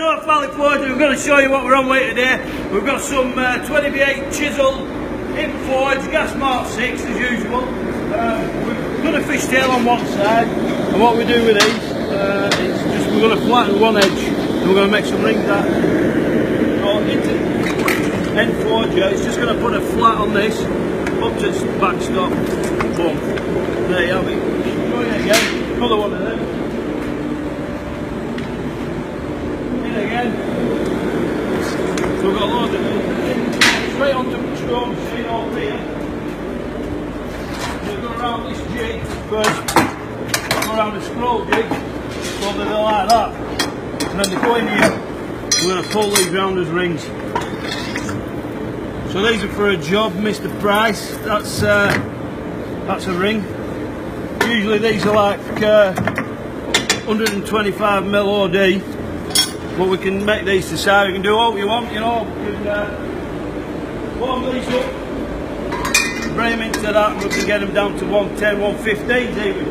North Valley Forge, we're going to show you what we're on with today. We've got some 20v8 chiselled in forge, gas mark 6 as usual. We've done a fishtail on one side, and what we do with these is just we're going to flatten one edge and we're going to make some rings out. So into end forge here, it's just going to put a flat on this up to its backstop. Boom. There you have it. Show you again, another one of them. Again. So we've got loads of them. Straight onto the stone, see all here. We'll go around this jig first, go around the scroll jig, so that they're like that. And then they go in here, we're going to pull these round as rings. So these are for a job, Mr. Price, that's a ring. Usually these are like 125mm OD. But we can make these to size, we can do what you want, you know. We can warm these up, bring them into that, and we can get them down to 110, 115 even.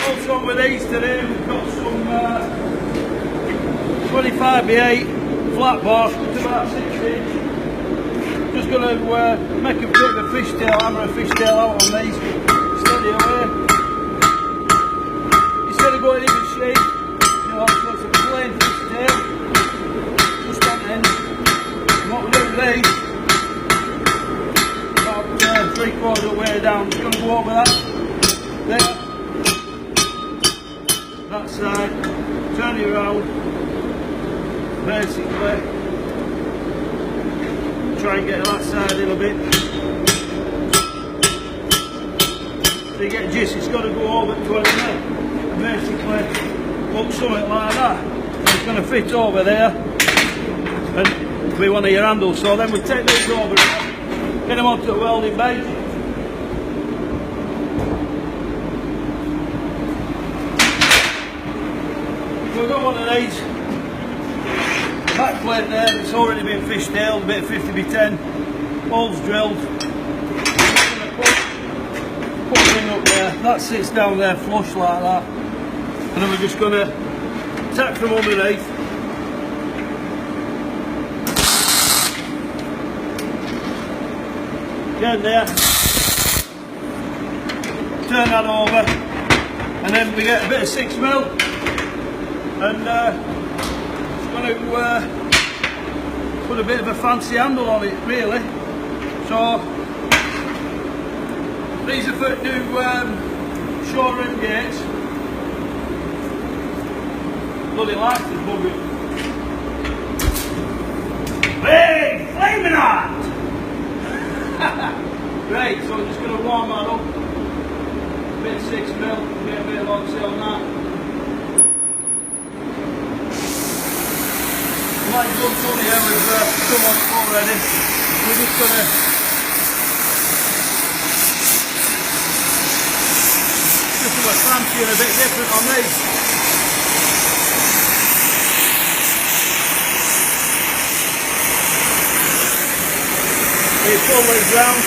Also with these today, we've got some 25v8 flat bar, it's about 6 inch. Just going to make a bit of a fishtail, hammer a fishtail out on these, steady away. Instead of going even shape, you know, so it's a plain fishtail. And what we do with these, about 3/4 of the way down, just going to go over that, there, that side, turn it around, basically, try and get that side in a bit, so you get a gist, it's got to go over 20mm, basically, look something like that, it's going to fit over there, and be one of your handles. So then we take these over and get them onto the welding bench. We've got one of these, back plate there, it's already been fishtailed, a bit of 50x10, holes drilled. Put the ring up there, that sits down there flush like that, and then we're just going to tack from underneath. Down there, turn that over, and then we get a bit of 6mm, and it's going to put a bit of a fancy handle on it, really. So these are for new showroom gates. Bloody lights is bugging. Hey, flaming hot! Right, so I'm just going to warm that up, a bit of 6mm, get a bit of oxy on that. Like done funny here with someone already, we're just going to do a fancy and a bit different on these. You pull these round.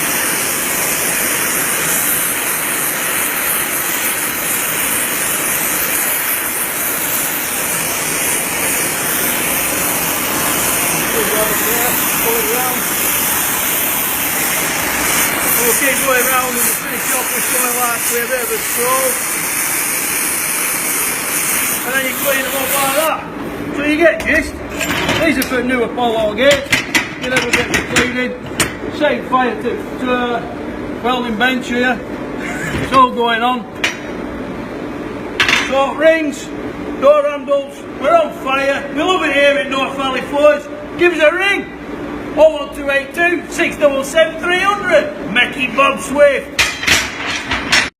Pull it round. And we'll keep going round and we'll finish off with something like a bit of a scroll. And then you clean them up like that. So you get gist. These are for new Apollo gates. You never get the cleaning. Same fire to welding bench here. It's all going on. So rings, door handles, we're on fire. We love it here in North Valley Forge. Give us a ring. 01282 677 300. Mecky Bob Swift.